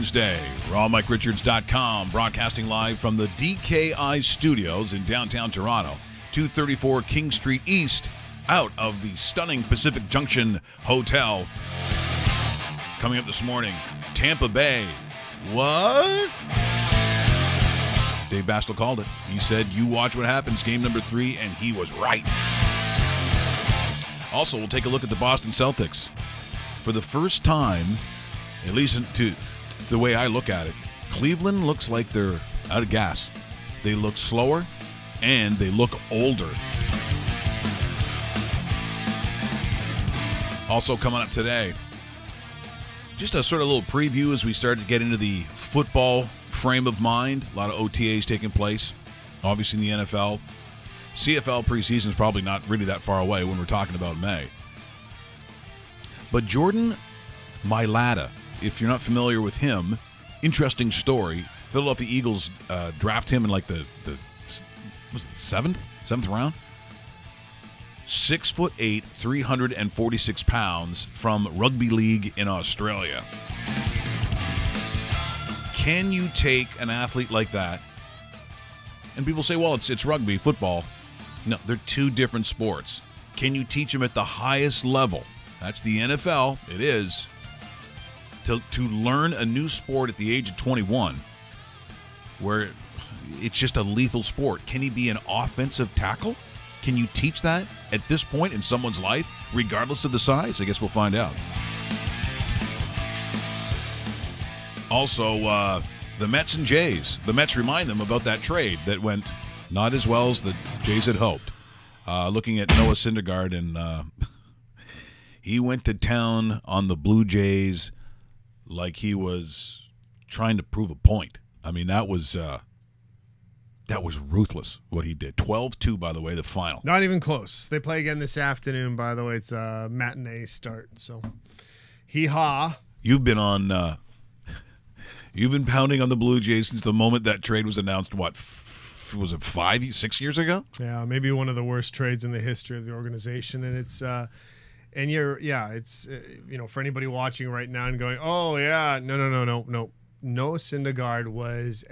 Wednesday. RawMikeRichards.com, broadcasting live from the DKI studios in downtown Toronto, 234 King Street East, out of the stunning Pacific Junction Hotel. Coming up this morning, Tampa Bay. What? Dave Bastel called it. He said, you watch what happens, game number 3, and he was right. Also, we'll take a look at the Boston Celtics. For the first time, at least to the way I look at it, Cleveland looks like they're out of gas. They look slower, and they look older. Also coming up today, just a sort of little preview as we start to get into the football frame of mind. A lot of OTAs taking place, obviously in the NFL. CFL preseason is probably not really that far away when we're talking about May. But Jordan Mailata, if you're not familiar with him, interesting story. Philadelphia Eagles draft him in like the was it seventh round? 6'8", 346 pounds from rugby league in Australia. Can you take an athlete like that? And people say, well, it's rugby, football. No, they're two different sports. Can you teach them at the highest level? That's the NFL. It is. To learn a new sport at the age of 21, where it's just a lethal sport. Can he be an offensive tackle? Can you teach that at this point in someone's life, regardless of the size? I guess we'll find out. Also, the Mets and Jays. The Mets remind them about that trade that went not as well as the Jays had hoped. Looking at Noah Syndergaard, and he went to town on the Blue Jays like he was trying to prove a point. I mean, that was ruthless what he did. 12-2, by the way, the final. Not even close. They play again this afternoon, by the way. It's a matinee start. So, hee-haw. You've been on you've been pounding on the Blue Jays since the moment that trade was announced, what, was it 6 years ago? Yeah, maybe one of the worst trades in the history of the organization. And it's it's for anybody watching right now and going, oh, yeah, no. Noah Syndergaard was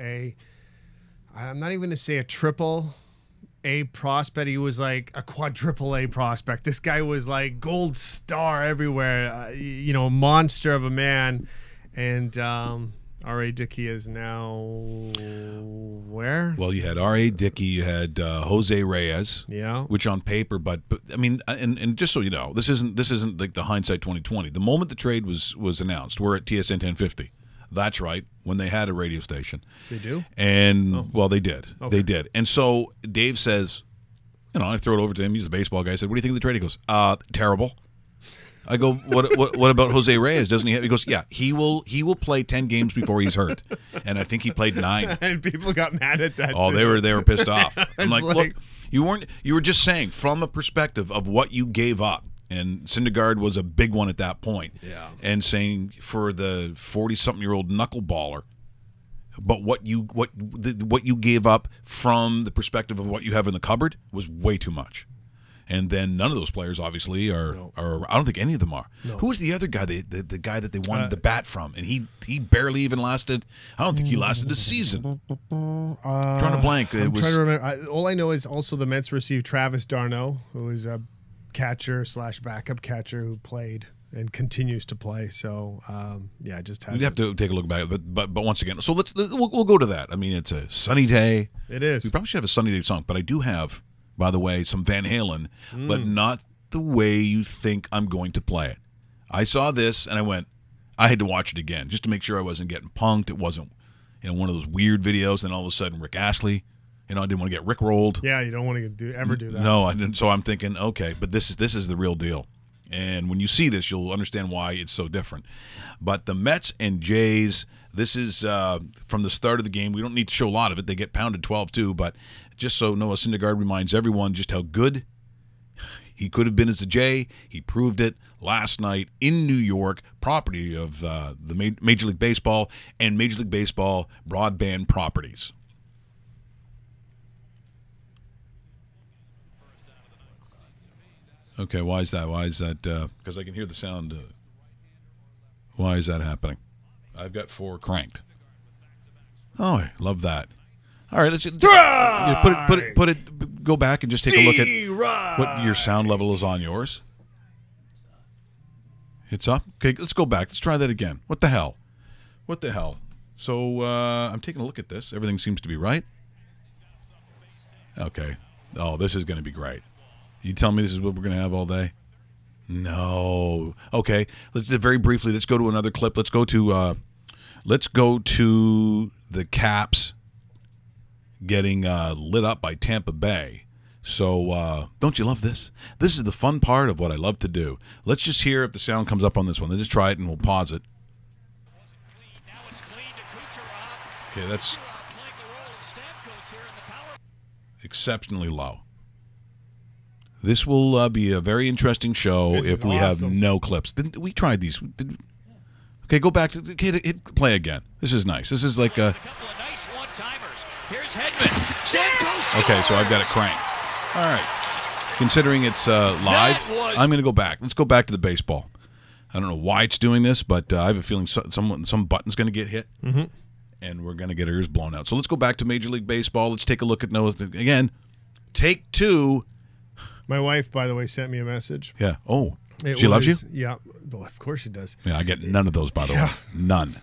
I'm not even going to say a triple A prospect. He was like a quadruple A prospect. This guy was like gold star everywhere, a monster of a man. And R.A. Dickey is now where? Well, you had R.A. Dickey, you had Jose Reyes, yeah, which on paper, but I mean, and just so you know, this isn't like the hindsight 2020. The moment the trade was announced, we're at TSN 1050. That's right, when they had a radio station. They do? And, well, they did. Okay. They did. And so Dave says, I throw it over to him. He's a baseball guy. I said, what do you think of the trade? He goes, terrible. I go, what about Jose Reyes? Doesn't he have? He goes, yeah, he will play 10 games before he's hurt. And I think he played 9. And people got mad at that. Oh, too. they were pissed off. I'm like, like, look, you were just saying from a perspective of what you gave up. And Syndergaard was a big one at that point. Yeah. And saying for the 40-something-year-old knuckleballer, but what you gave up from the perspective of what you have in the cupboard was way too much. And then none of those players obviously are. I don't think any of them are. No. Who was the other guy? The guy that they wanted the bat from, and he barely even lasted. I don't think he lasted a season. Trying to blank. I'm trying to remember. All I know is also the Mets received Travis d'Arnaud, who was a catcher / backup catcher who played and continues to play. So just has. We have to take a look back, but once again, so we'll go to that. I mean, it's a sunny day. It is. We probably should have a sunny day song, but I do have, by the way, some Van Halen, but not the way you think I'm going to play it. I saw this and I had to watch it again just to make sure I wasn't getting punked. It wasn't, one of those weird videos. And all of a sudden, Rick Astley. I didn't want to get Rickrolled. Yeah, you don't want to ever do that. No, I didn't. So I'm thinking, okay, but this is the real deal. And when you see this, you'll understand why it's so different. But the Mets and Jays, this is from the start of the game. We don't need to show a lot of it. They get pounded 12-2, but just so Noah Syndergaard reminds everyone just how good he could have been as a Jay. He proved it last night in New York, property of the Major League Baseball and Major League Baseball broadband properties. Okay, why is that? Why is that? Because I can hear the sound. Why is that happening? I've got 4 cranked. Oh, I love that. All right, let's put it. Go back and just take a look at what your sound level is on yours. It's up. Okay, let's go back. Let's try that again. What the hell? What the hell? So I'm taking a look at this. Everything seems to be right. Okay. Oh, this is going to be great. You tell me this is what we're going to have all day? No. Okay. Let's very briefly. Let's go to another clip. Let's go to the Caps getting lit up by Tampa Bay. So don't you love this? This is the fun part of what I love to do. Let's just hear if the sound comes up on this one. Let's just try it and we'll pause it. Okay, that's exceptionally low. This will be a very interesting show if we have no clips. We tried these. Okay, go back to hit play again. This is nice. This is like a couple of nice one-timers. Here's Hedman. Okay, so I've got it cranked. All right. Considering it's live, I'm going to go back. Let's go back to the baseball. I don't know why it's doing this, but I have a feeling some button's going to get hit, and we're going to get our ears blown out. So let's go back to Major League Baseball. Let's take a look at Noah again. Take 2. My wife, by the way, sent me a message. Yeah. Oh, she loves you? Yeah. Well, of course she does. Yeah, I get none of those, by the way. None.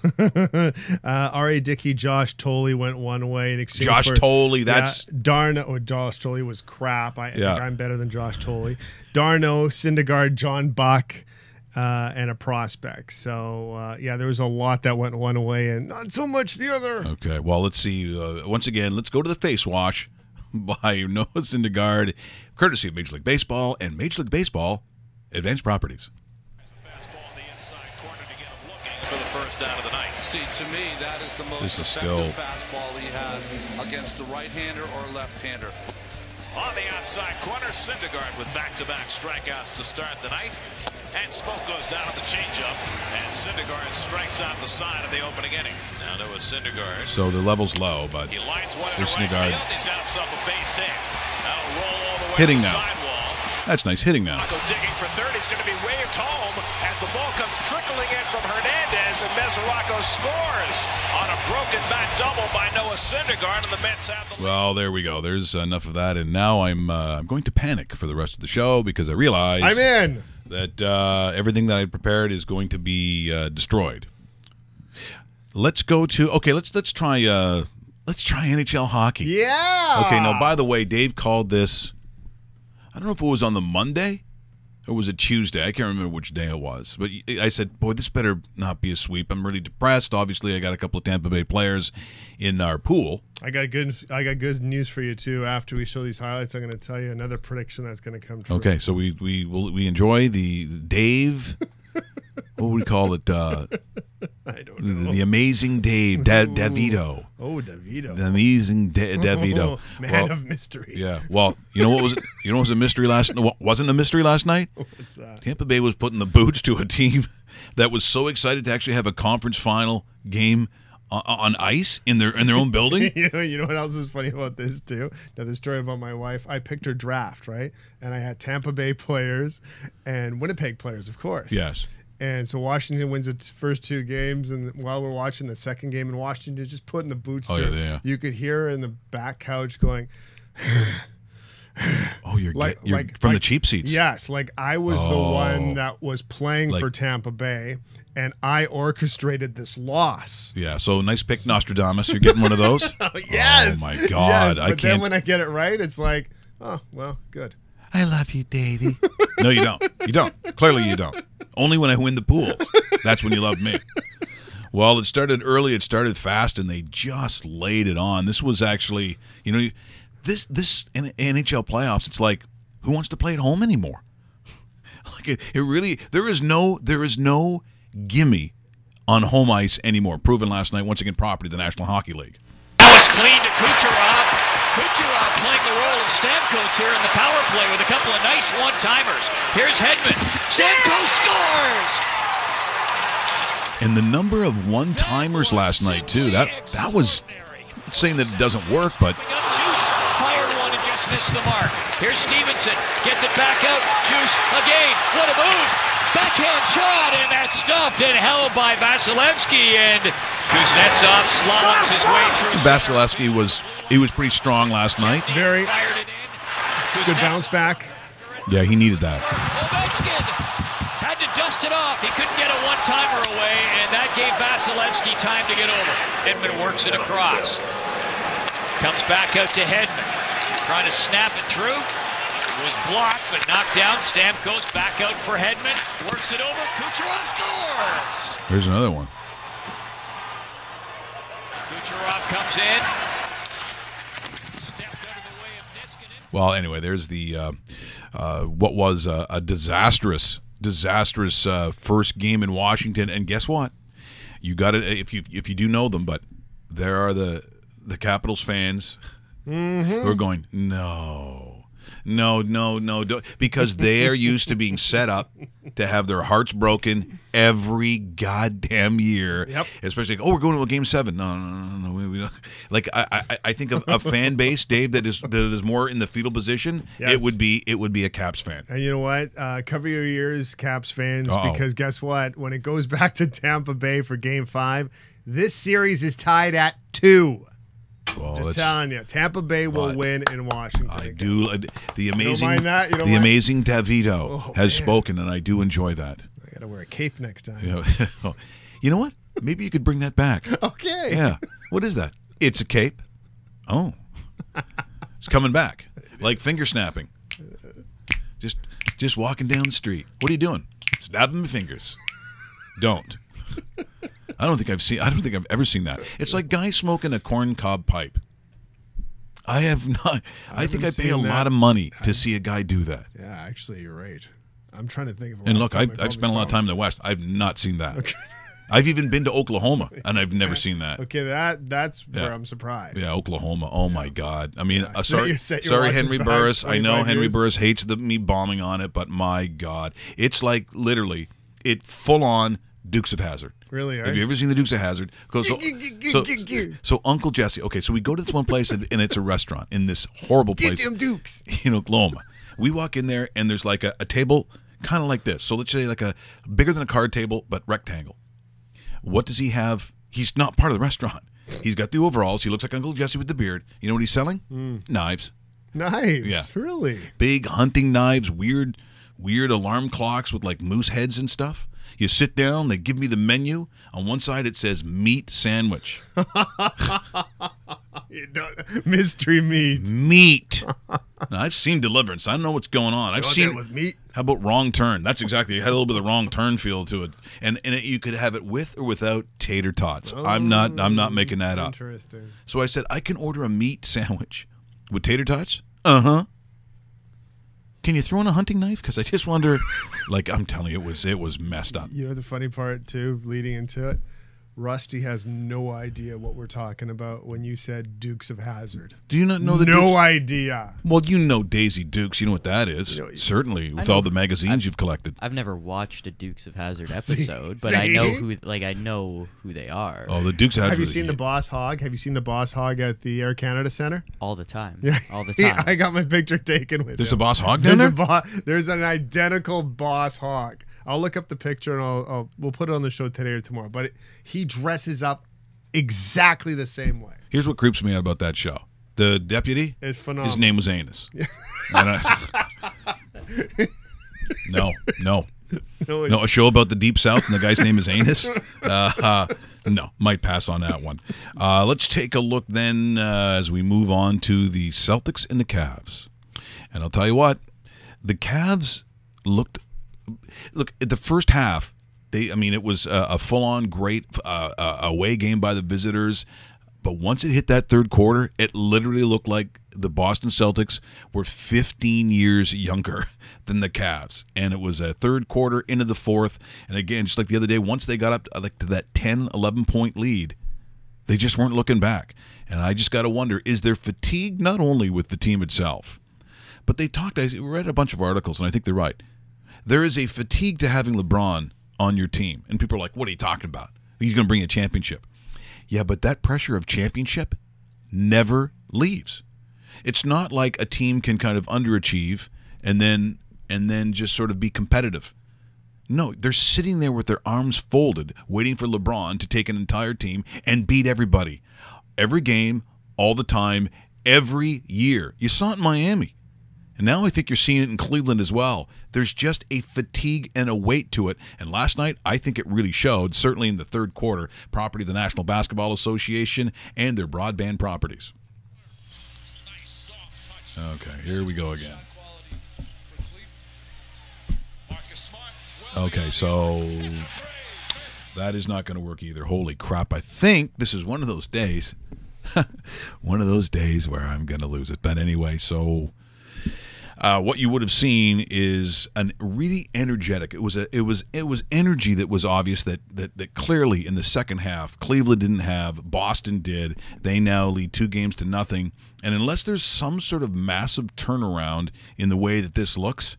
R.A. Dickey, Josh Tolley went one way in exchange Josh for... Tolley, that's... Josh Tolley was crap. I think I'm better than Josh Tolley. Darno, Syndergaard, John Buck, and a prospect. So, there was a lot that went one way and not so much the other. Okay, well, let's see. Once again, let's go to the face wash by Noah Syndergaard, courtesy of Major League Baseball and Major League Baseball Advanced Properties. Fastball in the inside corner to get him looking for the first out of the night. See, to me, that is the most effective fastball he has against the right-hander or left-hander. On the outside corner, Syndergaard with back-to-back strikeouts to start the night. And Smoke goes down at the changeup, and Syndergaard strikes out the side of the opening inning. Now to a Syndergaard. So the level's low, but he lines one in there's the right Syndergaard field. He's got himself a base hit. That'll roll all the way hitting to the now. sidewall. That's nice hitting now. Go digging for third. He's going to be waved home as the ball comes trickling in from Hernandez, and Mesoraco scores on a broken bat double by Noah Syndergaard, and the Mets have the lead. Well, there we go. There's enough of that, and now I'm going to panic for the rest of the show because I realize I'm in. That everything that I prepared is going to be destroyed. Let's go to let's try NHL hockey. Yeah. Okay. Now, by the way, Dave called this. I don't know if it was on the Monday or was it Tuesday. I can't remember which day it was. But I said, boy, this better not be a sweep. I'm really depressed. Obviously, I got a couple of Tampa Bay players in our pool. I got good news for you too. After we show these highlights, I'm going to tell you another prediction that's going to come true. Okay, so we enjoy the Dave. What would we call it? I don't know. The amazing Dave, DeVito. Oh, DeVito. The amazing DeVito. Man of mystery. Yeah. Well, you know what was it? You know what was a mystery last night? What wasn't a mystery last night? What's that? Tampa Bay was putting the boots to a team that was so excited to actually have a conference final game on ice in their own building. You know what else is funny about this too? Another story about my wife. I picked her draft, right? And I had Tampa Bay players and Winnipeg players, of course. Yes. And so Washington wins its first 2 games, and while we're watching the second game in Washington, just putting the boots to her. Yeah. You could hear her in the back couch going, oh, you're from the cheap seats. Yes, like I was the one that was playing for Tampa Bay, and I orchestrated this loss. Yeah, so nice pick, Nostradamus. You're getting one of those? Yes. Oh, my God. Yes, but then when I get it right, it's like, oh, well, good. I love you, Davey. No, you don't. You don't. Clearly you don't. Only when I win the pools. That's when you love me. Well, it started early. It started fast, and they just laid it on. This was actually, this NHL playoffs, it's like, who wants to play at home anymore? Like it really, there is no gimme on home ice anymore. Proven last night, once again, property of the National Hockey League. That was clean to Kucherov. Kucherov playing the role of Stamkos here in the power play with a couple of nice one-timers. Here's Hedman. Stamkos scores! And the number of one-timers last night, too, that was saying that it doesn't work, but... Juice fired one and just missed the mark. Here's Stevenson. Gets it back out. Juice again. What a move! Backhand shot, and that's stopped and held by Vasilevsky, and Kuznetsov slaloms his way through. Vasilevsky was pretty strong last night. Very good bounce back. Yeah, he needed that. Ovechkin had to dust it off. He couldn't get a one-timer away, and that gave Vasilevsky time to get over. Hedman works it across. Comes back out to Hedman. Trying to snap it through. Was blocked, but knocked down. Stamkos back out for Hedman. Works it over. Kucherov scores. Here's another one. Kucherov comes in. Stepped out of the way of Niskanen. Well, anyway, there's the what was a disastrous first game in Washington, and guess what? You got it if you do know them, but there are the Capitals fans who are going no, don't, because they are used to being set up to have their hearts broken every goddamn year. Yep. Especially, like, we're going to a game 7. No. We don't. Like I think of a fan base, Dave, that is more in the fetal position. Yes. It would be a Caps fan. And you know what? Cover your ears, Caps fans, because guess what? When it goes back to Tampa Bay for Game 5, this series is tied at 2. Well, Just telling you, Tampa Bay will win in Washington. I do. The amazing, mind that? You don't the mind? amazing Davito has spoken, and I do enjoy that. I got to wear a cape next time. You know what? Maybe you could bring that back. Okay. Yeah. What is that? It's a cape. Oh, it's coming back, like finger snapping. Just walking down the street. What are you doing? Snapping my fingers. Don't. I don't think I've ever seen that. It's like guys smoking a corn cob pipe. I have not. I think I pay a lot of money to see a guy do that. Yeah, actually, you're right. I'm trying to think of. And look, I've spent a lot of time in the West. I've not seen that. Okay. I've even been to Oklahoma, and I've never seen that. Okay, that's where I'm surprised. Yeah, Oklahoma. Oh my God. I mean, Set your watches Henry back Burris. I know 25 Henry years. Burris hates me bombing on it, but my God, it's like literally full on Dukes of Hazzard. Really? Have you ever seen the Dukes of Hazzard? So Uncle Jesse. Okay, so we go to this one place, and it's a restaurant in this horrible place. Get them Dukes. In Oklahoma. We walk in there, and there's like a table kind of like this. So let's say like a bigger than a card table, but rectangle. What does he have? He's not part of the restaurant. He's got the overalls. He looks like Uncle Jesse with the beard. You know what he's selling? Knives. Knives? Yeah. Really? Big hunting knives, weird alarm clocks with like moose heads and stuff. You sit down, they give me the menu. On one side it says meat sandwich. Mystery meat. Meat. Now, I've seen Deliverance. I don't know what's going on. I've seen with meat. How about Wrong Turn? That's exactly. It had a little bit of the Wrong Turn feel to it, and you could have it with or without tater tots. I'm not making that up. Interesting. So I said I can order a meat sandwich with tater tots. Uh-huh. Can you throw in a hunting knife? Because I just wonder. Like I'm telling you, it was messed up. You know the funny part too, leading into it. Rusty has no idea what we're talking about when you said Dukes of Hazzard. Do you not know the No Dukes? idea. Well, you know Daisy Dukes. You know what that is. Certainly, with all the magazines you've collected. I've never watched a Dukes of Hazzard episode, but I know who they are. Oh, the Dukes of Hazzard. Have you seen the Boss Hog? Have you seen the Boss Hog at the Air Canada Center? All the time. Yeah. All the time. I got my picture taken with There's him. a Boss Hog down there? There's an identical Boss Hog. I'll look up the picture and we'll put it on the show today or tomorrow. But he dresses up exactly the same way. Here's what creeps me out about that show. The deputy, It's phenomenal. his name was Anus. No, a show about the Deep South and the guy's name is Anus? No, might pass on that one. Let's take a look then as we move on to the Celtics and the Cavs. And I'll tell you what, the Cavs look, at the first half, it was a full-on great away game by the visitors. But once it hit that third quarter, it literally looked like the Boston Celtics were 15 years younger than the Cavs. And it was a third quarter into the fourth. And again, just like the other day, once they got up to that 10, 11-point lead, they just weren't looking back. And I just got to wonder, is there fatigue not only with the team itself, but I read a bunch of articles, and I think they're right. There is a fatigue to having LeBron on your team. And people are like, what are you talking about? He's going to bring a championship. Yeah, but that pressure of championship never leaves. It's not like a team can kind of underachieve and then just sort of be competitive. No, they're sitting there with their arms folded, waiting for LeBron to take an entire team and beat everybody. Every game, all the time, every year. You saw it in Miami. And now I think you're seeing it in Cleveland as well. There's just a fatigue and a weight to it. And last night, I think it really showed, certainly in the third quarter, property of the National Basketball Association and their broadband properties. Okay, here we go again. Okay, so that is not going to work either. Holy crap. I think this is one of those days. One of those days where I'm going to lose it. But anyway, so what you would have seen is a really energetic. It was energy that was obvious that clearly in the second half Cleveland didn't have, Boston did. They now lead 2-0. And unless there's some sort of massive turnaround in the way that this looks,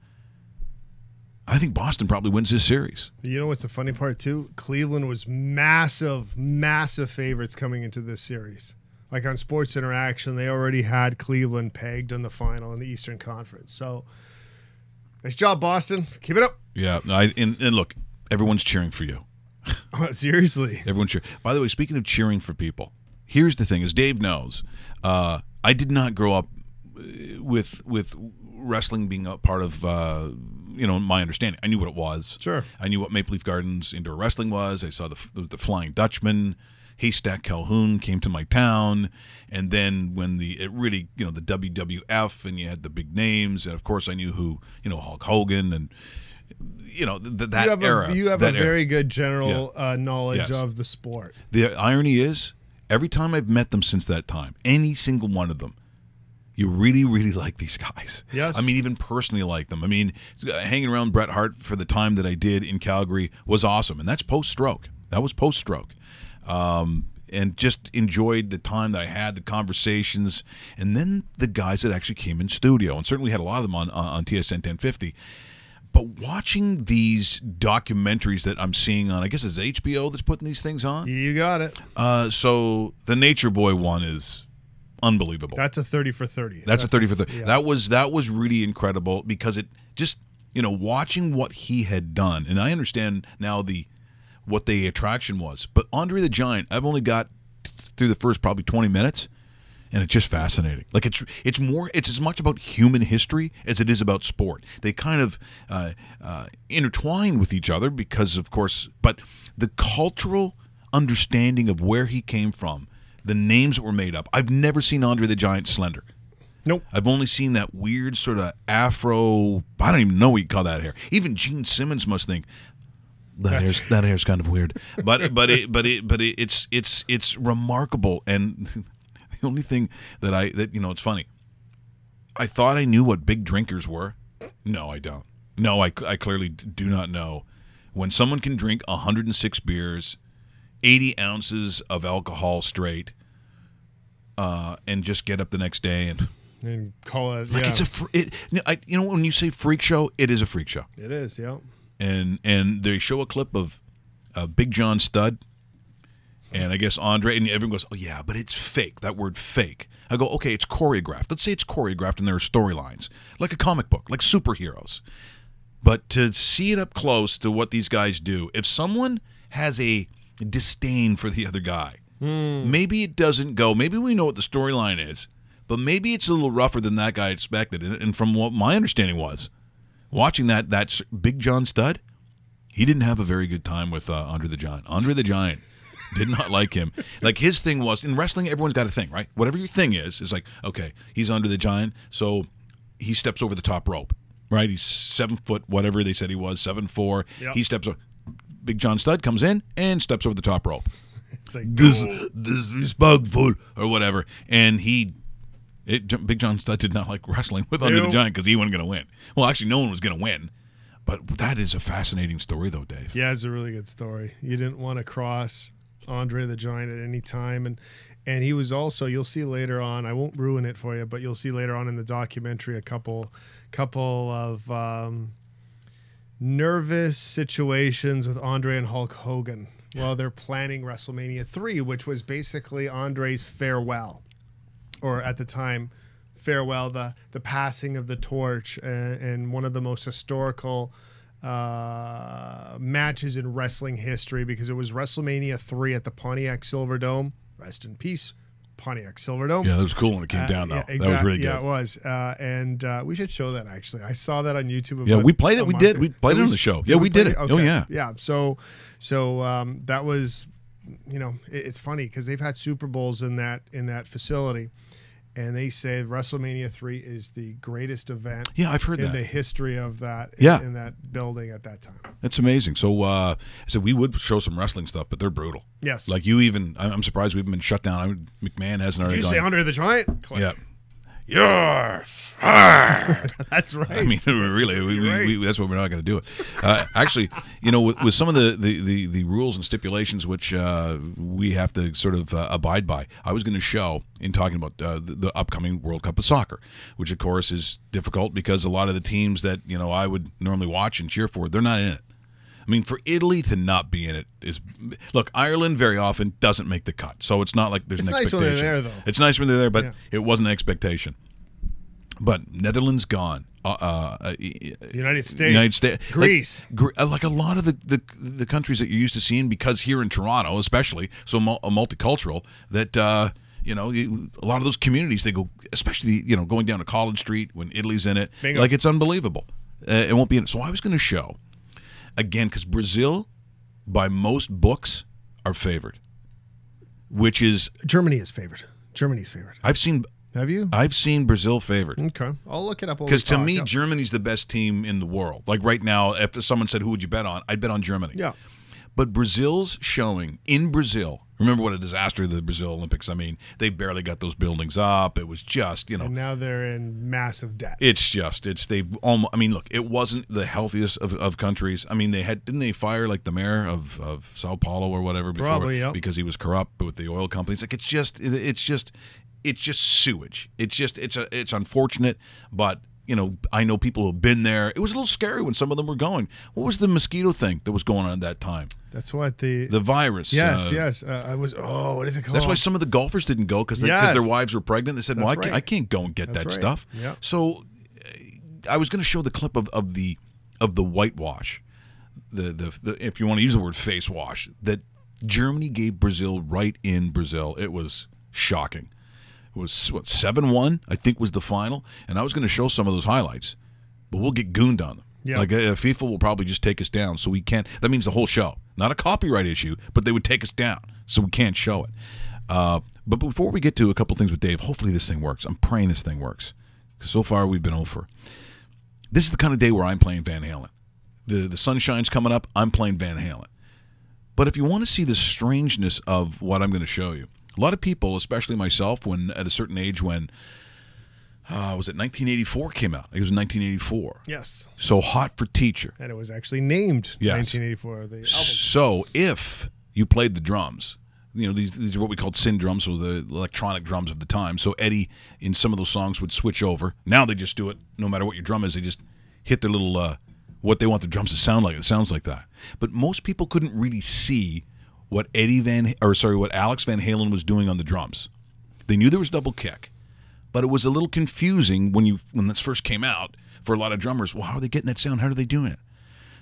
I think Boston probably wins this series. You know what's the funny part too? Cleveland was massive favorites coming into this series. Like on Sports Interaction, they already had Cleveland pegged in the final in the Eastern Conference. So, nice job, Boston. Keep it up. Yeah, and look, everyone's cheering for you. Seriously. Everyone's cheering. By the way, speaking of cheering for people, here's the thing, as Dave knows, I did not grow up with wrestling being a part of my understanding. I knew what it was. Sure. I knew what Maple Leaf Gardens Indoor Wrestling was. I saw the Flying Dutchman. Haystack Calhoun came to my town, and then when the WWF, and you had the big names, and of course I knew who, Hulk Hogan, and that era. You have a very good general knowledge of the sport. The irony is, every time I've met them since that time, any single one of them, you really, really like these guys. Yes. I mean, even personally like them. I mean, hanging around Bret Hart for the time that I did in Calgary was awesome, and that's post-stroke. That was post-stroke. And just enjoyed the time that I had, the conversations, and then the guys that actually came in studio. And certainly had a lot of them on TSN 1050. But watching these documentaries that I'm seeing on, I guess it's HBO that's putting these things on. You got it. So the Nature Boy one is unbelievable. That's a 30 for 30. That's a 30 for 30. Yeah. That was really incredible because it just, watching what he had done. And I understand now what the attraction was. But Andre the Giant, I've only got through the first probably 20 minutes, and it's just fascinating. Like it's as much about human history as it is about sport. They kind of intertwine with each other because, of course, but the cultural understanding of where he came from, the names that were made up. I've never seen Andre the Giant slender. Nope. I've only seen that weird sort of afro, I don't even know what you call that hair. Even Gene Simmons must think, that hair's kind of weird, but it's remarkable. And the only thing that it's funny. I thought I knew what big drinkers were. No, I don't. No, I clearly do not know. When someone can drink 106 beers, 80 ounces of alcohol straight, and just get up the next day and call it like when you say freak show, it is a freak show. It is, yeah. And they show a clip of Big John Studd, and I guess Andre, and everyone goes, oh, yeah, but it's fake, that word fake. I go, okay, it's choreographed. Let's say it's choreographed and there are storylines, like a comic book, like superheroes. But to see it up close to what these guys do, if someone has a disdain for the other guy, maybe it doesn't go, maybe we know what the storyline is, but maybe it's a little rougher than that guy expected. And from what my understanding was, watching that Big John Studd, he didn't have a very good time with Andre the Giant. Andre the Giant did not like him. Like his thing was, in wrestling, everyone's got a thing, right? Whatever your thing is like, okay, he's Andre the Giant, so he steps over the top rope, right? He's 7 foot, whatever they said he was, 7'4". Yep. He steps over. Big John Studd comes in and steps over the top rope. It's like, disrespectful or whatever. And Big John Studd did not like wrestling with Andre the Giant because he wasn't going to win. Well, actually, no one was going to win. But that is a fascinating story, though, Dave. Yeah, it's a really good story. You didn't want to cross Andre the Giant at any time. And he was also, you'll see later on, I won't ruin it for you, but you'll see later on in the documentary a couple of nervous situations with Andre and Hulk Hogan while they're planning WrestleMania 3, which was basically Andre's farewell. Or at the time, farewell, the passing of the torch, and one of the most historical matches in wrestling history because it was WrestleMania 3 at the Pontiac Silverdome. Rest in peace, Pontiac Silverdome. Yeah, that was cool when it came down, though. Yeah, exactly. That was really good. Yeah, it was. And we should show that, actually. I saw that on YouTube. Yeah, we played it. We did. We played it on the show. Yeah, we did it. Okay. Oh, yeah. Yeah, so that was, it's funny because they've had Super Bowls in that facility. And they say WrestleMania 3 is the greatest event I've heard in that. the history of that in that building at that time. It's amazing. So we would show some wrestling stuff, but they're brutal. Yes. Like I'm surprised we haven't been shut down. McMahon hasn't already Did you gone. say Under the Giant? Click. Yeah. You're fired. That's right. I mean, really, we that's why we're not going to do it. Actually, with some of the rules and stipulations which we have to sort of abide by, I was going to show in talking about the upcoming World Cup of Soccer, which of course is difficult because a lot of the teams that I would normally watch and cheer for, they're not in it. I mean, for Italy to not be in it is look. Ireland very often doesn't make the cut, so it's not like there's an expectation. It's nice when they're there, though. It's nice when they're there, but it wasn't an expectation. But Netherlands gone. United States. Greece. Like a lot of the countries that you're used to seeing, because here in Toronto, especially, so multicultural, that a lot of those communities, they go, especially going down to College Street when Italy's in it. Bingo. Like it's unbelievable. It won't be in it. So I was going to show. Again, because Brazil, by most books, are favored, which is Germany is favored. Germany's favored. Have you? I've seen Brazil favored. Okay, I'll look it up. Because to me, Germany's the best team in the world. Like right now, if someone said, "Who would you bet on?" I'd bet on Germany. Yeah. But Brazil's showing in Brazil. Remember what a disaster the Brazil Olympics. I mean, they barely got those buildings up. It was just, And now they're in massive debt. They've almost. I mean, look, it wasn't the healthiest of countries. I mean, didn't they fire like the mayor of Sao Paulo or whatever before? Probably, yep. Because he was corrupt with the oil companies. Like it's just sewage. It's unfortunate, but I know people who've been there. It was a little scary when some of them were going. What was the mosquito thing that was going on at that time? That's what the virus. Yes. I was. Oh, what is it called? That's why some of the golfers didn't go because their wives were pregnant. They said, That's "Well, I can't go and get that right. stuff." Yeah. So I was going to show the clip of the whitewash, the if you want to use the word face wash, that Germany gave Brazil right in Brazil. It was shocking. It was 7-1, I think, was the final, and I was going to show some of those highlights, but we'll get gooned on them. Yeah. Like FIFA will probably just take us down, so we can't. That means the whole show, not a copyright issue, but they would take us down, so we can't show it. But before we get to a couple things with Dave, hopefully this thing works. I'm praying this thing works, because so far we've been over. This is the kind of day where I'm playing Van Halen. The sunshine's coming up. I'm playing Van Halen. But if you want to see the strangeness of what I'm going to show you. A lot of people, especially myself, when at a certain age when, was it 1984 came out? It was in 1984. Yes. So Hot for Teacher. And it was actually named 1984, the album. So if you played the drums, these are what we called syn drums, so the electronic drums of the time. So Eddie, in some of those songs, would switch over. Now they just do it, no matter what your drum is, they just hit their little, what they want the drums to sound like. It sounds like that. But most people couldn't really see what Alex Van Halen was doing on the drums. They knew there was double kick, but it was a little confusing when this first came out for a lot of drummers. Well, how are they getting that sound? How are they doing it?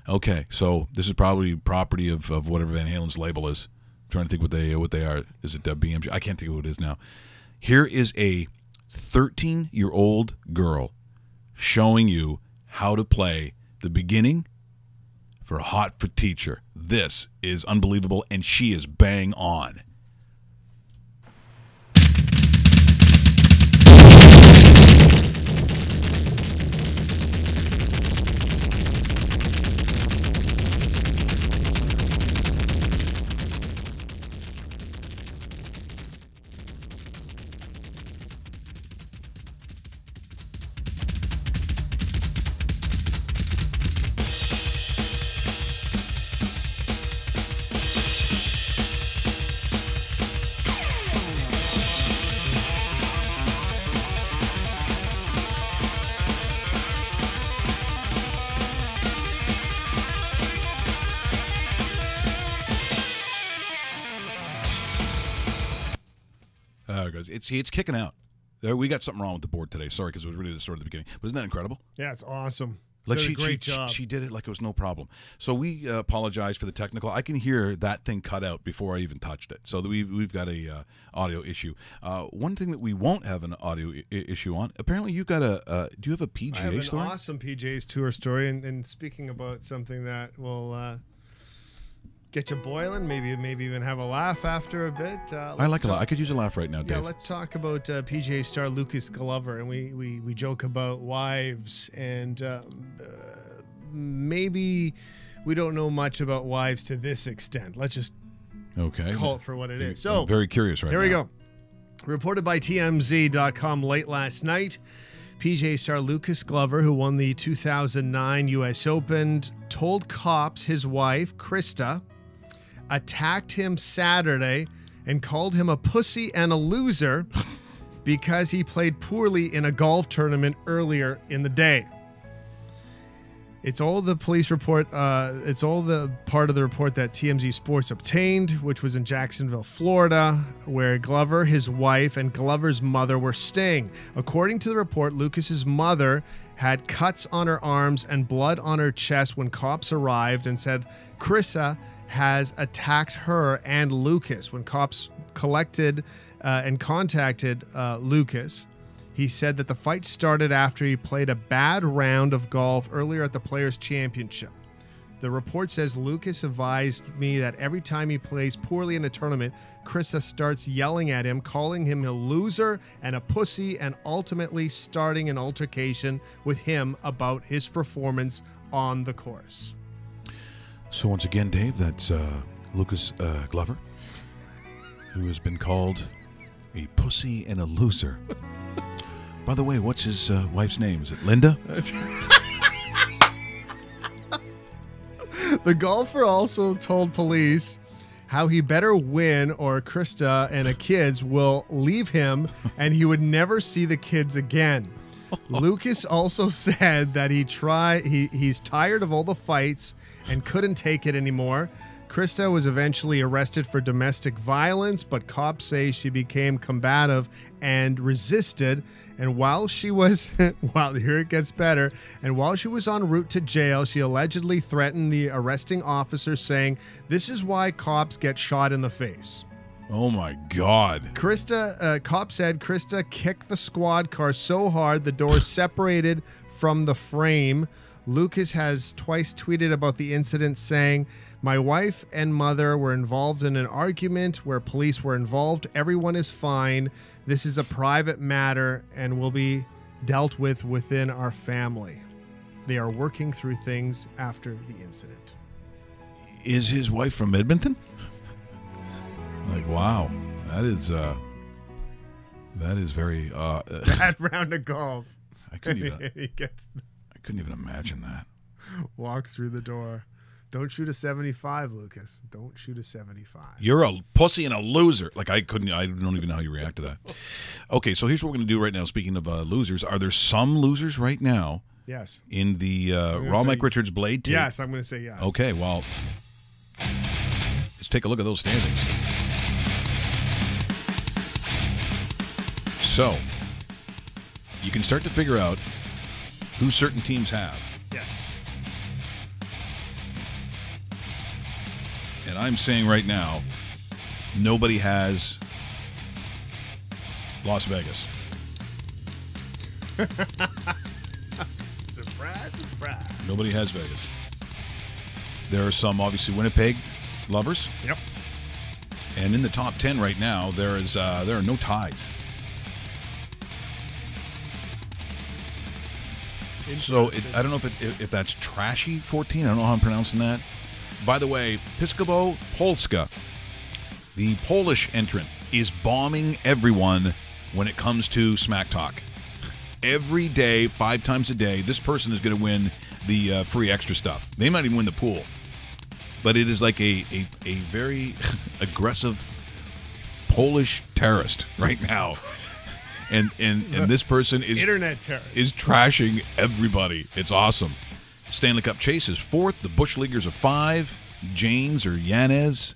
Okay, so this is probably property of whatever Van Halen's label is. I'm trying to think what they are. Is it BMG? I can't think of who it is now. Here is a 13-year-old girl showing you how to play the beginning for Hot for Teacher. This is unbelievable, and she is bang on. It's kicking out. We got something wrong with the board today. Sorry, because it was really distorted at the beginning. But isn't that incredible? Yeah, it's awesome. Like Did a great job. She did it like it was no problem. So we apologize for the technical. I can hear that thing cut out before I even touched it. So we've got a audio issue. One thing that we won't have an audio issue on. Apparently, you've got a. Do you have a PGA I have an story? awesome PGA's Tour story, and speaking about something that will get you boiling, maybe even have a laugh after a bit. I like a laugh. I could use a laugh right now, Dave. Yeah, let's talk about PGA star Lucas Glover, and we joke about wives, and maybe we don't know much about wives to this extent. Let's just call it for what it is. So I'm very curious right now. Here we go. Reported by TMZ.com late last night, PGA star Lucas Glover, who won the 2009 U.S. Open, told cops his wife, Krista, attacked him Saturday and called him a pussy and a loser because he played poorly in a golf tournament earlier in the day. It's all the police report. It's all the part of the report that TMZ Sports obtained, which was in Jacksonville, Florida, where Glover, his wife, and Glover's mother were staying. According to the report, Lucas's mother had cuts on her arms and blood on her chest when cops arrived and said Krista has attacked her and Lucas. When cops collected and contacted Lucas, he said that the fight started after he played a bad round of golf earlier at the Players' Championship. The report says Lucas advised me that every time he plays poorly in a tournament, Krista starts yelling at him, calling him a loser and a pussy, and ultimately starting an altercation with him about his performance on the course. So once again, Dave, that's Lucas Glover, who has been called a pussy and a loser. By the way, what's his wife's name? Is it Linda? The golfer also told police how he better win or Krista and the kids will leave him and he would never see the kids again. Lucas also said that he's tired of all the fights and couldn't take it anymore. Krista was eventually arrested for domestic violence, but cops say she became combative and resisted. And while she was, here it gets better, and while she was en route to jail, she allegedly threatened the arresting officer, saying, "This is why cops get shot in the face." Oh my God. Cop said Krista kicked the squad car so hard the door separated from the frame. Lucas has twice tweeted about the incident, saying, "My wife and mother were involved in an argument where police were involved. Everyone is fine. This is a private matter and will be dealt with within our family. They are working through things after the incident." Is his wife from Edmonton? Like, wow. That is very That round of golf. I couldn't even imagine that. Walk through the door. Don't shoot a 75, Lucas. Don't shoot a 75. You're a pussy and a loser. Like, I don't even know how you react to that. Okay, so here's what we're going to do right now. Speaking of losers, are there some losers right now? Yes. In the Raw Mike Richards Blade tape? Yes, I'm going to say yes. Okay, well, let's take a look at those standings. So, you can start to figure out who certain teams have. Yes. And I'm saying right now, nobody has Las Vegas. Surprise, surprise. Nobody has Vegas. There are some, obviously, Winnipeg lovers. Yep. And in the top 10 right now, there are no ties. So I don't know if that's Trashy 14. I don't know how I'm pronouncing that. By the way, Piskowo Polska, the Polish entrant, is bombing everyone when it comes to Smack Talk. Every day, 5 times a day, this person is going to win the free extra stuff. They might even win the pool. But it is like a very aggressive Polish terrorist right now. And this person is internet terrorist. Is trashing everybody. It's awesome. Stanley Cup Chase is 4th. The Bush Leaguers are 5. Janes or Yanez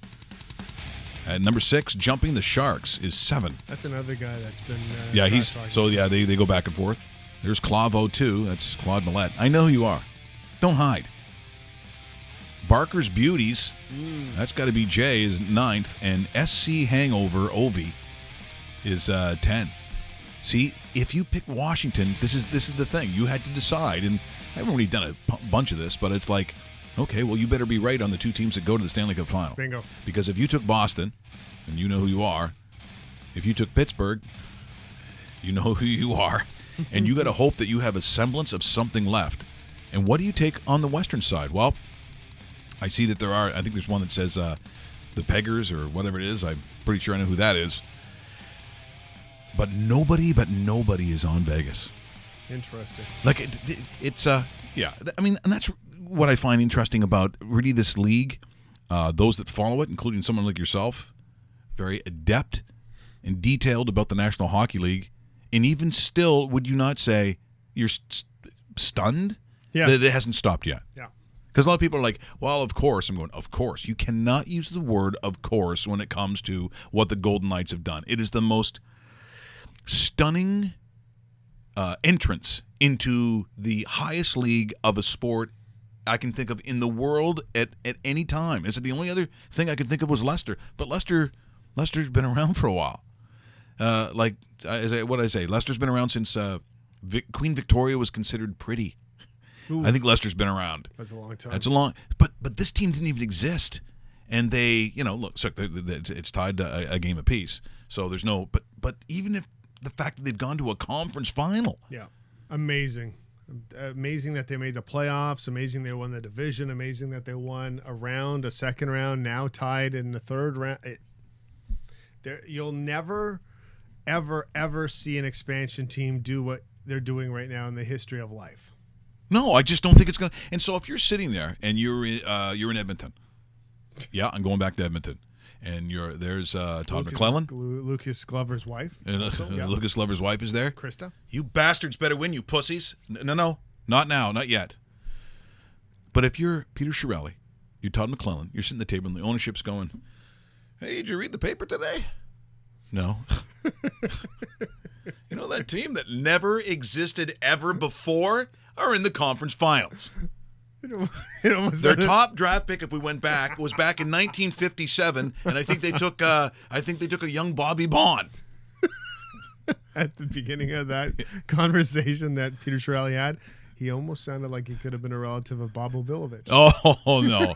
at number 6. Jumping the Sharks is 7. That's another guy that's been. They go back and forth. There's Clavo too. That's Claude Millette. I know who you are. Don't hide. Barker's Beauties, that's got to be J, is 9th, and SC Hangover Ovi is 10. See, if you pick Washington, this is the thing. You had to decide, and I haven't really done a bunch of this, but it's like, okay, well, you better be right on the two teams that go to the Stanley Cup Final. Bingo. Because if you took Boston, and you know who you are, if you took Pittsburgh, you know who you are, and you got to hope that you have a semblance of something left. And what do you take on the Western side? Well, I see that there are, I think there's one that says the Peggers or whatever it is. I'm pretty sure I know who that is. But nobody is on Vegas. Interesting. Like, it's, yeah. I mean, and that's what I find interesting about really this league. Those that follow it, including someone like yourself, very adept and detailed about the National Hockey League. And even still, would you not say you're stunned that it hasn't stopped yet? Yeah. Because a lot of people are like, well, of course. I'm going, of course. You cannot use the word of course when it comes to what the Golden Knights have done. It is the most stunning entrance into the highest league of a sport I can think of in the world at any time. Is it the only other thing I could think of was Leicester? But Leicester's been around for a while. What did I say? Leicester's been around since Queen Victoria was considered pretty. Ooh. I think Leicester's been around. That's a long time. That's a long. But this team didn't even exist, and they, look, so it's tied to a game apiece. So there's no. But even if the fact that they've gone to a conference final, yeah, amazing that they made the playoffs. Amazing they won the division. Amazing that they won a second round. Now tied in the third round. You'll never, ever see an expansion team do what they're doing right now in the history of life. No, I just don't think it's going to. And so if you're sitting there and you're in Edmonton, yeah, I'm going back to Edmonton, and there's Todd McClellan. Lucas Glover's wife. And, Lucas Glover's wife is there. Krista. You bastards better win, you pussies. No, not now, not yet. But if you're Peter Chiarelli, you're Todd McClellan, you're sitting at the table and the ownership's going, hey, did you read the paper today? No. You know that team that never existed ever before are in the conference finals. Their top draft pick, if we went back, was back in 1957, and I think they took a young Bobby Bond. At the beginning of that conversation that Peter Chiarelli had, he almost sounded like he could have been a relative of Bob Obilovich. Oh no!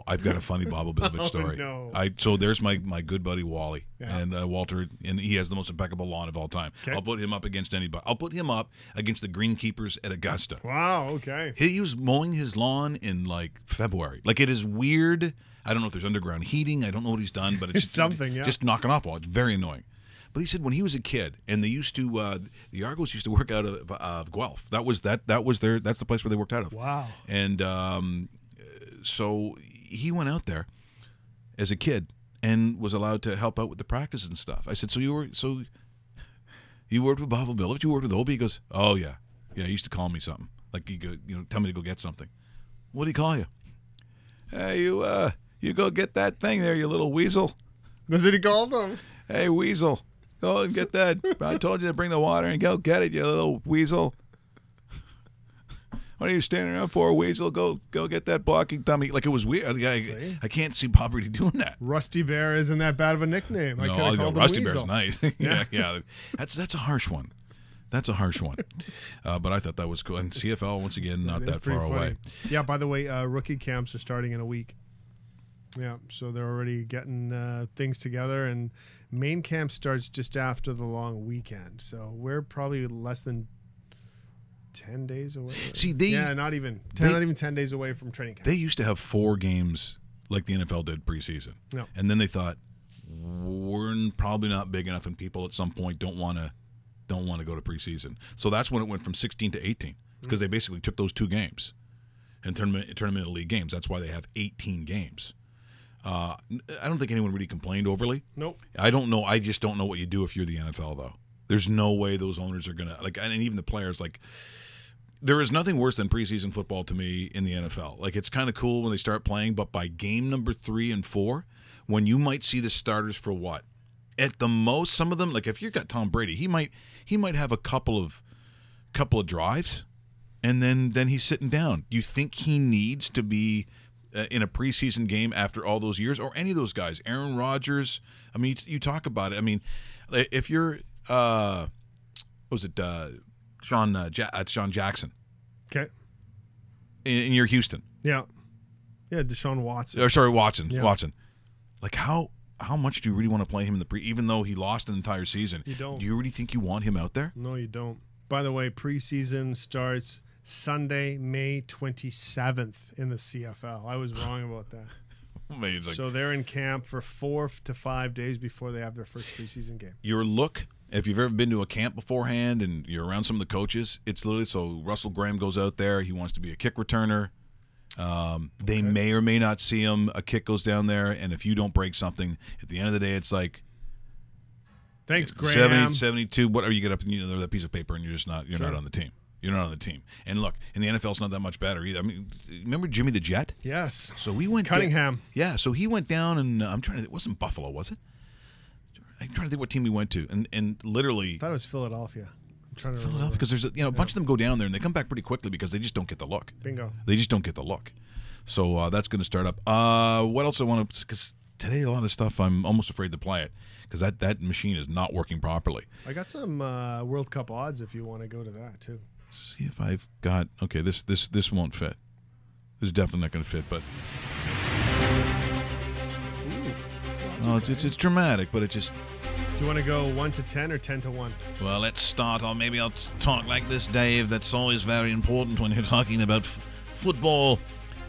I've got a funny Bob Obilovich story. No. So there's my good buddy Wally, yeah. And Walter, and he has the most impeccable lawn of all time. Okay. I'll put him up against anybody. I'll put him up against the Greenkeepers at Augusta. Wow. Okay. He was mowing his lawn in like February. Like, it is weird. I don't know if there's underground heating. I don't know what he's done, but it's something. Yeah. Just knocking off wall. It's very annoying. But he said when he was a kid, and they used to, the Argos used to work out of Guelph. That's the place where they worked out of. Wow. And so he went out there as a kid and was allowed to help out with the practice and stuff. I said, so you worked with Bob Obilovich? You worked with Obi? He goes, oh yeah, he used to call me something. Like, he go, tell me to go get something. What did he call you? Hey, you go get that thing there, you little weasel. That's what he called them. Hey, weasel. Go and get that. I told you to bring the water and go get it, you little weasel. What are you standing around for, weasel? Go get that blocking dummy. Like, it was weird. I can't see Bob really doing that. Rusty Bear isn't that bad of a nickname. I could have called him Rusty Weasel. Bear's nice. yeah. That's a harsh one. That's a harsh one. But I thought that was cool. And CFL, once again, not that far away. Yeah, by the way, rookie camps are starting in a week. Yeah, so they're already getting things together, and main camp starts just after the long weekend. So we're probably less than 10 days away. See, not even 10 days away from training camp. They used to have 4 games like the NFL did preseason. No. And then they thought, we're probably not big enough, and people at some point don't want to go to preseason. So that's when it went from 16 to 18, because they basically took those 2 games and turned them into league games. That's why they have 18 games. I don't think anyone really complained overly. Nope. I don't know. I just don't know what you do if you're the NFL, though. There's no way those owners are going to, like, and even the players, like, there is nothing worse than preseason football to me in the NFL. Like, it's kind of cool when they start playing, but by game number 3 and 4, when you might see the starters for what? At the most, some of them, like if you've got Tom Brady, he might have a couple of drives, and then he's sitting down. Do you think he needs to be in a preseason game after all those years, or any of those guys? Aaron Rodgers. I mean, you talk about it. I mean, if you're what was it Sean Jackson? Okay. And you're Houston. Yeah, Deshaun Watson. Or sorry, Watson. Yeah. Watson. Like how much do you really want to play him in the even though he lost an entire season? You don't. Do you really think you want him out there? No, you don't. By the way, preseason starts Sunday, May 27th in the CFL. I was wrong about that. Amazing. So they're in camp for 4 to 5 days before they have their first preseason game. Your look, if you've ever been to a camp beforehand and you're around some of the coaches, it's literally so Russell Graham goes out there. He wants to be a kick returner. They may or may not see him. A kick goes down there, and if you don't break something, at the end of the day, it's like, thanks, Graham. 72. What are you get up and that piece of paper, and you're just not. You're not on the team. You're not on the team. And look, in the NFL, it's not that much better either. I mean, remember Jimmy the Jet? Yes. So we went Cunningham. Yeah. So he went down, and I'm trying to. It wasn't Buffalo, was it? I'm trying to think what team he went to, and literally. I thought it was Philadelphia. I'm trying to remember. Philadelphia, because there's a bunch of them go down there and they come back pretty quickly because they just don't get the look. Bingo. They just don't get the look. So that's going to start up. What else I want to? Because today a lot of stuff I'm almost afraid to play it because that machine is not working properly. I got some World Cup odds if you want to go to that too. See if I've got. Okay, this won't fit. This is definitely not going to fit, but. Ooh, it's dramatic, but it just. Do you want to go 1 to 10 or 10 to 1? Well, let's start, or maybe I'll talk like this, Dave. That's always very important when you're talking about football.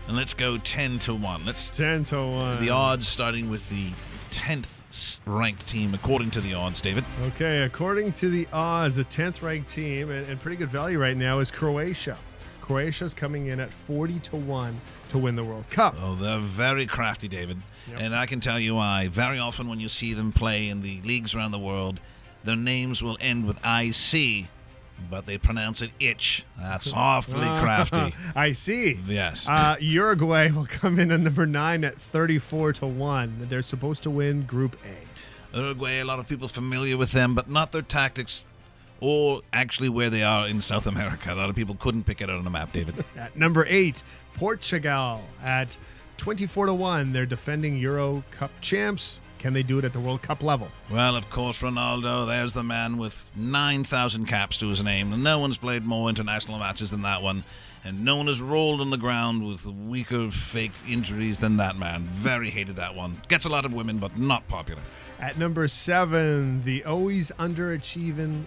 And let's go 10 to 1. Let's 10 to 1. The odds starting with the 10th ranked team, according to the odds, David. Okay, according to the odds, the 10th ranked team and pretty good value right now is Croatia. Croatia's coming in at 40 to 1 to win the World Cup. Oh, they're very crafty, David. Yep. And I can tell you why. Very often when you see them play in the leagues around the world, their names will end with IC, but they pronounce it itch. That's awfully crafty. I see. Yes. Uruguay will come in at number 9 at 34 to 1. They're supposed to win Group A. Uruguay, a lot of people familiar with them, but not their tactics or actually where they are in South America. A lot of people couldn't pick it out on a map, David. At number 8, Portugal at 24 to 1. They're defending Euro Cup champs. Can they do it at the World Cup level? Well, of course, Ronaldo, there's the man with 9,000 caps to his name. And no one's played more international matches than that one. And no one has rolled on the ground with weaker fake injuries than that man. Very hated that one. Gets a lot of women, but not popular. At number 7, the always underachieving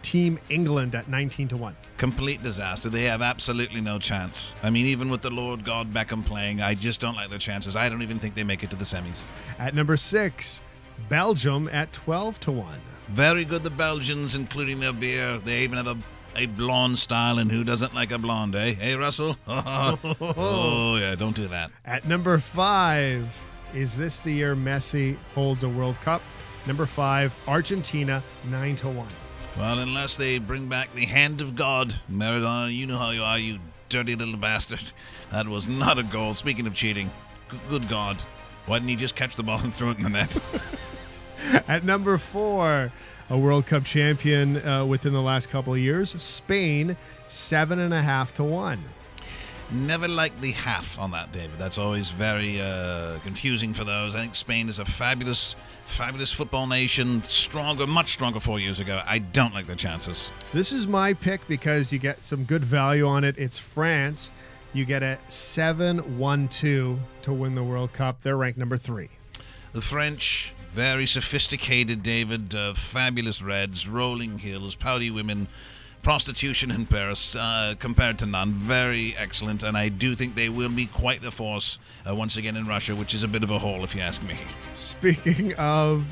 Team England at 19 to 1. Complete disaster. They have absolutely no chance. I mean, even with the Lord God Beckham playing, I just don't like their chances. I don't even think they make it to the semis. At number 6, Belgium at 12 to 1. Very good, the Belgians, including their beer. They even have a blonde style, and who doesn't like a blonde, eh? Hey, Russell? Oh, yeah, don't do that. At number 5, is this the year Messi holds a World Cup? Number 5, Argentina, 9 to 1. Well, unless they bring back the hand of God. Maradona, you know how you are, you dirty little bastard. That was not a goal. Speaking of cheating, good God. Why didn't he just catch the ball and throw it in the net? At number 4, a World Cup champion within the last couple of years, Spain, 7.5 to 1. Never liked the half on that, David. That's always very confusing for those. I think Spain is a fabulous football nation. Stronger, much stronger 4 years ago. I don't like their chances. This is my pick because you get some good value on it. It's France. You get a 7-1-2 to win the World Cup. They're ranked number 3. The French, very sophisticated, David. Fabulous reds, rolling hills, pouty women, prostitution in Paris, compared to none. Very excellent, and I do think they will be quite the force once again in Russia, which is a bit of a hole if you ask me. Speaking of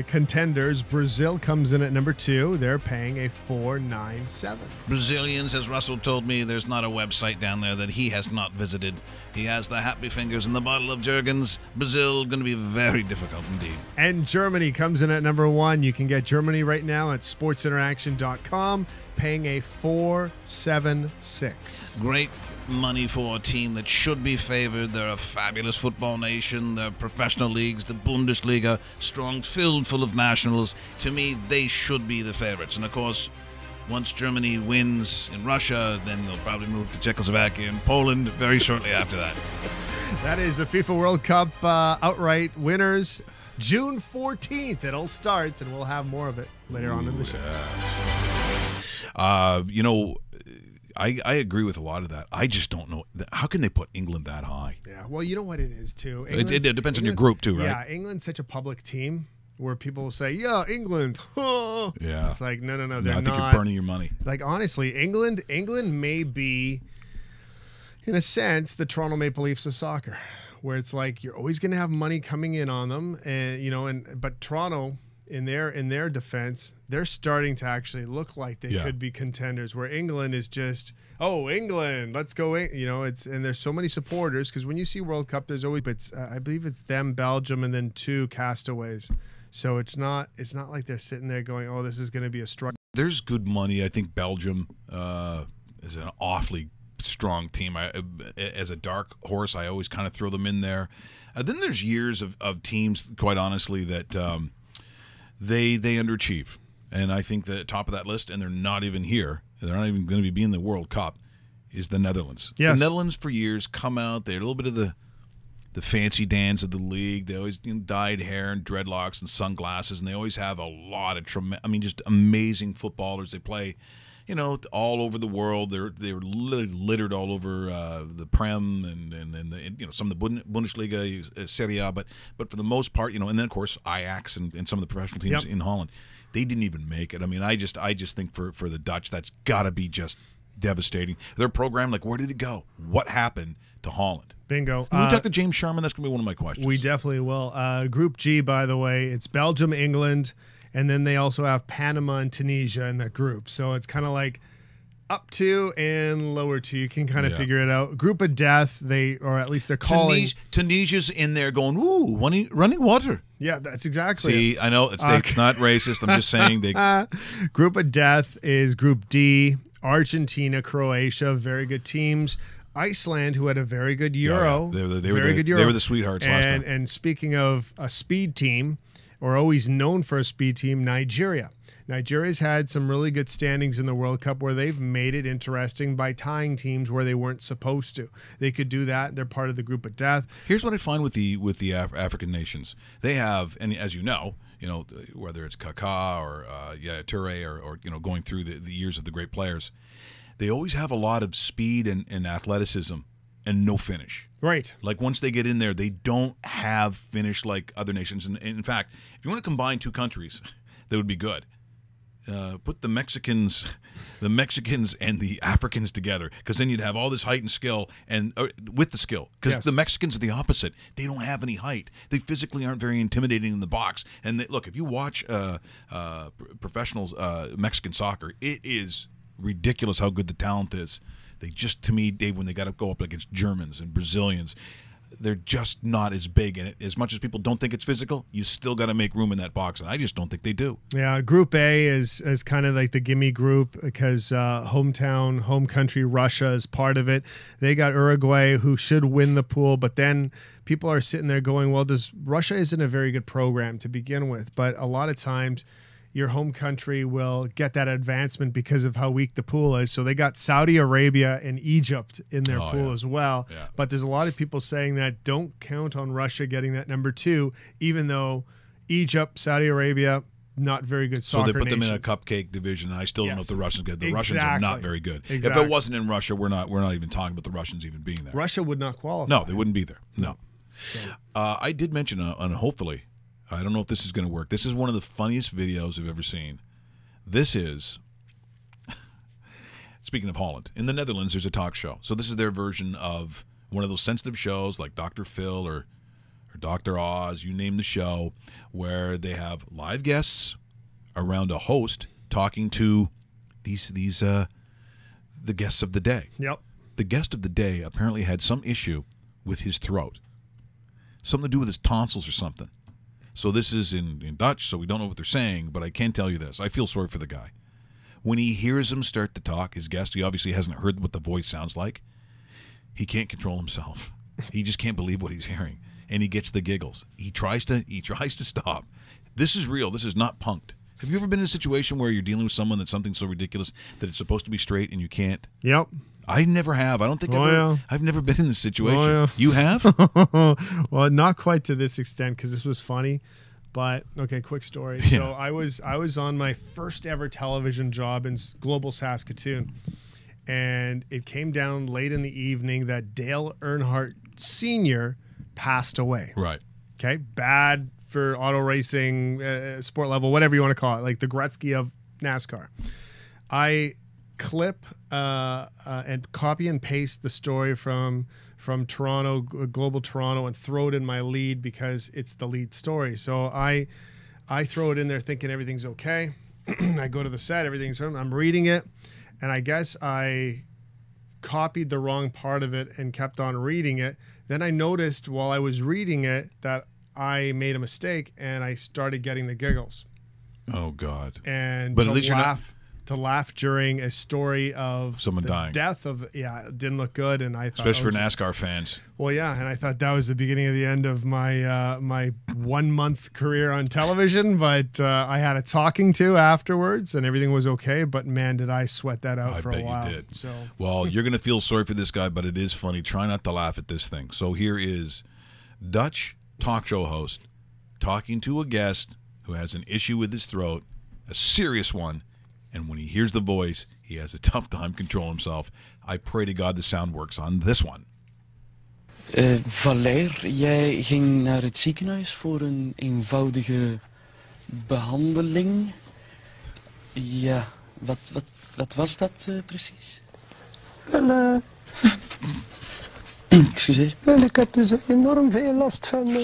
contenders, Brazil comes in at number 2. They're paying a 4.97. Brazilians, as Russell told me, there's not a website down there that he has not visited. He has the happy fingers and the bottle of Jergens. Brazil going to be very difficult indeed. And Germany comes in at number 1. You can get Germany right now at sportsinteraction.com, paying a 4.76. Great money for a team that should be favored. They're a fabulous football nation. They're professional leagues, the Bundesliga, strong, filled full of nationals. To me, they should be the favorites. And of course, once Germany wins in Russia, then they'll probably move to Czechoslovakia and Poland very shortly after that. That is the FIFA World Cup outright winners. June 14th, it all starts, and we'll have more of it later on in the show. I agree with a lot of that. I just don't know. How can they put England that high? Yeah, well, you know what it is, too. It depends on your group, too, right? Yeah, England's such a public team where people will say, yeah, England. Oh. Yeah. It's like, no, they're I think not. you're burning your money. Like, honestly, England may be, in a sense, the Toronto Maple Leafs of soccer, where it's like you're always going to have money coming in on them, and but Toronto, in their defense, they're starting to actually look like they could be contenders. Where England is just, oh, England, let's go. And there's so many supporters because when you see World Cup, there's always, I believe it's them, Belgium, and then 2 castaways. So it's not like they're sitting there going, oh, this is going to be a struggle. There's good money. I think Belgium is an awfully strong team. As a dark horse, I always kind of throw them in there. Then there's years of teams, quite honestly, that they underachieve. And I think the top of that list, and they're not even here, they're not even going to be in the World Cup, is the Netherlands. Yes. The Netherlands for years come out, they're a little bit of the fancy dans of the league. They always dyed hair and dreadlocks and sunglasses, and they always have a lot of just amazing footballers. They play, all over the world. They're littered all over the Prem and some of the Bundesliga, Serie A, but for the most part, and then of course Ajax and some of the professional teams in Holland, they didn't even make it. I mean, I just think for the Dutch, that's got to be just devastating. Their program, like, where did it go? What happened to Holland? Bingo. Can we talk to James Sharman? That's going to be one of my questions. We definitely will. Group G, by the way, it's Belgium, England, and then they also have Panama and Tunisia in that group. So it's kind of like up 2 and lower 2. You can kind of figure it out. Group of death, or at least they're calling. Tunisia's in there going, ooh, running water. Yeah, that's exactly it. I know it's not racist. I'm just saying they. Group of death is Group D. Argentina, Croatia, very good teams. Iceland, who had a very good Euro. Yeah. They Euro. were the sweethearts last time. And speaking of a speed team, or always known for a speed team, Nigeria. Nigeria's had some really good standings in the World Cup where they've made it interesting by tying teams where they weren't supposed to. They could do that. They're part of the group of death. Here's what I find with the African nations. They have, and as you know, whether it's Kaká or Touré or going through the years of the great players, they always have a lot of speed and athleticism and no finish. Right. Like once they get in there, they don't have finish like other nations. And in fact, if you want to combine 2 countries, that would be good. Put the Mexicans and the Africans together, because then you'd have all this height and skill, and with the skill, because the Mexicans are the opposite. They don't have any height. They physically aren't very intimidating in the box. And look, if you watch professional Mexican soccer, it is ridiculous how good the talent is. They just, to me, Dave, when they got to go up against Germans and Brazilians, they're just not as big. And as much as people don't think it's physical, you still got to make room in that box. And I just don't think they do. Yeah, Group A is kind of like the gimme group because home country, Russia is part of it. They got Uruguay, who should win the pool. But then people are sitting there going, well, Russia isn't a very good program to begin with. But a lot of times your home country will get that advancement because of how weak the pool is. So they got Saudi Arabia and Egypt in their pool as well. Yeah. But there's a lot of people saying that don't count on Russia getting that number 2, even though Egypt, Saudi Arabia, not very good soccer So they put them nations. in a cupcake division, and I still don't know if the Russians get. The Exactly. Russians are not very good. Exactly. If it wasn't in Russia, we're not even talking about the Russians even being there. Russia would not qualify. No, they wouldn't be there. No. So. I did mention, and hopefully, I don't know if this is going to work. This is one of the funniest videos I've ever seen. This is, speaking of Holland, in the Netherlands, there's a talk show. So this is their version of one of those sensitive shows like Dr. Phil or Dr. Oz, you name the show, where they have live guests around a host talking to the guests of the day. Yep. The guest of the day apparently had some issue with his throat. Something to do with his tonsils or something. So this is in Dutch, so we don't know what they're saying, but I can tell you this. I feel sorry for the guy. When he hears him start to talk, his guest, he obviously hasn't heard what the voice sounds like. He can't control himself. He just can't believe what he's hearing, and he gets the giggles. He tries to stop. This is real. This is not punked. Have you ever been in a situation where you're dealing with someone that's something so ridiculous that it's supposed to be straight and you can't? Yep. I never have. I don't think I've never been in this situation. Oh, yeah. You have? Well, not quite to this extent because this was funny. But okay, quick story. Yeah. So I was on my first ever television job in global Saskatoon, and it came down late in the evening that Dale Earnhardt Sr. passed away. Right. Okay, bad for auto racing, sport level, whatever you want to call it, like the Gretzky of NASCAR. I clip and copy and paste the story from Toronto, Global Toronto, and throw it in my lead because it's the lead story. So I throw it in there thinking everything's okay. I go to the set, I'm reading it, and I guess I copied the wrong part of it and kept on reading it. Then I noticed while I was reading it that I made a mistake and I started getting the giggles. Oh God! And but to at least to laugh during a story of someone dying, death of it didn't look good, and I thought, especially for NASCAR fans. Well, yeah, and I thought that was the beginning of the end of my my 1 month career on television. But I had a talking to afterwards, and everything was okay. But man, did I sweat that out for a while. You did. So well, you're gonna feel sorry for this guy, but it is funny. Try not to laugh at this thing. So here is Dutch talk show host talking to a guest who has an issue with his throat, a serious one. And when he hears the voice, he has a tough time controlling himself. I pray to God the sound works on this one. Valer, jij ging naar het ziekenhuis voor een eenvoudige behandeling. Ja, wat was dat precies? Wel, excuseer. Wel, ik heb dus enorm veel last van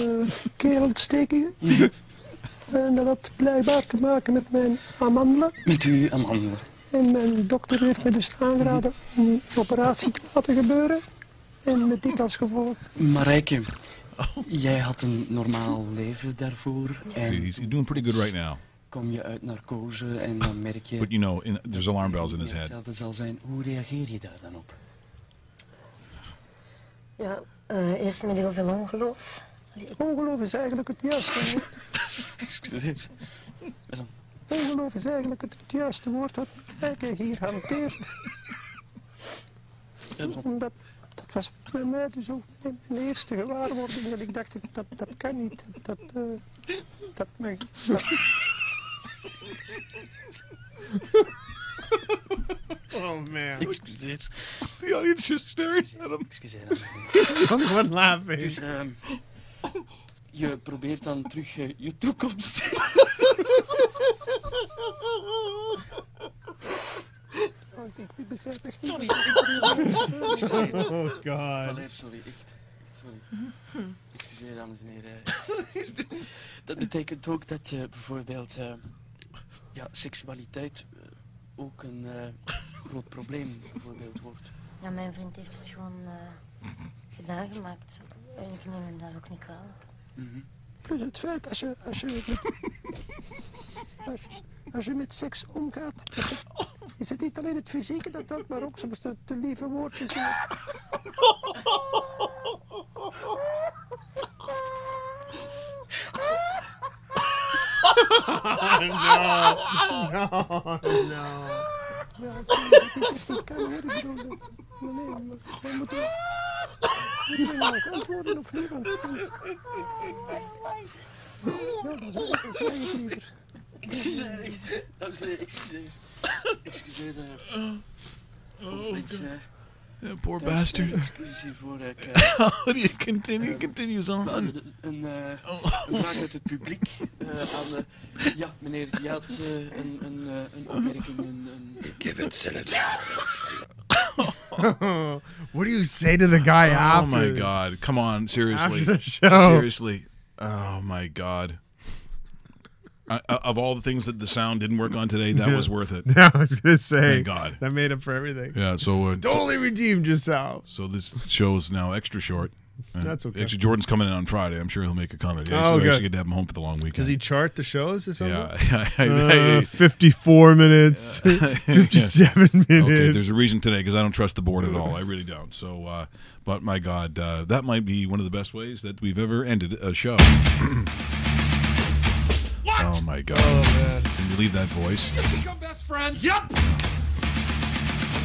kerelontstekingen. En dat had blijkbaar te maken met mijn amandelen. Met uw amandelen. En mijn dokter heeft me dus aangeraden om een operatie te laten gebeuren. En met dit als gevolg. Marijke, jij had een normaal leven daarvoor. En He's doing pretty good right now. Kom je uit narcose en dan merk je... But you know, there's alarm bells in his head. Hetzelfde zal zijn. Hoe reageer je daar dan op? Ja, eerst met heel veel ongeloof. Ongeloof is eigenlijk het juiste woord. Excuseer. Ongeloof is eigenlijk het juiste woord wat Marijke hier hanteert. Omdat dat was bij mij dus ook mijn eerste gewaarwording. En ik dacht, dat kan niet. Dat mag... oh man. Excuseer. The audience just staring at him. Excuseer. Someone laughing. Dus je probeert dan terug je toekomst. Ik begrijp echt niet. Sorry. Oh God. Valer, sorry, echt sorry. Excuseer, dames en heren. Dat betekent ook dat je bijvoorbeeld seksualiteit ook een groot probleem bijvoorbeeld wordt. Ja, mijn vriend heeft het gewoon gedaan gemaakt. En ik neem hem daar ook niet kwalijk. Plus het feit als je met seks omgaat, is het niet alleen het fysieke dat telt, maar ook soms de lieve woordjes. No. Ja, ik kan hoor, ik bedoel, nee, we moeten nog antwoorden of niet, want ja, dat is eigenlijk liever. Excuseer, dames en heren, excuseer. Poor bastard. Excuses hiervoor. How do you continue? Continues on. Een vraag uit het publiek aan... ja, meneer, je had een opmerking. Ik heb het zelf. What do you say to the guy after? Oh my God! Come on, seriously. After the show. Seriously. Oh my God. Of all the things that the sound didn't work on today, that was worth it. Yeah, I was gonna say. Thank God. That made up for everything. Yeah. So totally redeemed yourself. So this show is now extra short. That's okay. Actually, Jordan's coming in on Friday. I'm sure he'll make a comment. Yeah, oh, so good. we actually get to have him home for the long weekend. Does he chart the shows or something? Yeah. 54 minutes, 57 minutes. Okay, there's a reason today because I don't trust the board at all. I really don't. So, but my God, that might be one of the best ways that we've ever ended a show. Oh, my God. Oh, man. Can you leave that voice? Let's become best friends. Yep.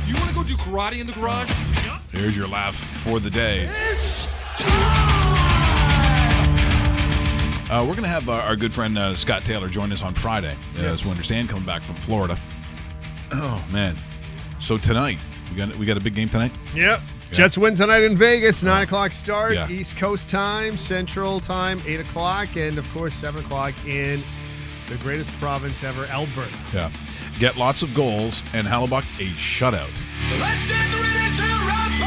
You want to go do karate in the garage? Yep. Here's your laugh for the day. It's time! We're going to have our good friend Scott Taylor join us on Friday, as we understand, coming back from Florida. Oh, man. So tonight, we got a big game tonight? Yep. Yeah. Jets win tonight in Vegas, 9 o'clock start, Yeah. East Coast time, Central time, 8 o'clock, and of course 7 o'clock in the greatest province ever, Alberta. Yeah. Get lots of goals, and Hellebuyck a shutout. Let's get ready to rumble!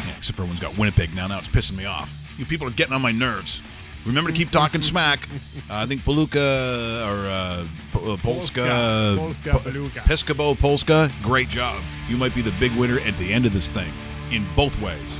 Yeah, except for everyone's got Winnipeg now. Now it's pissing me off. You people are getting on my nerves. Remember to keep talking smack. I think Paluca or Polska. Paluca. Peskabo Polska, great job. You might be the big winner at the end of this thing in both ways.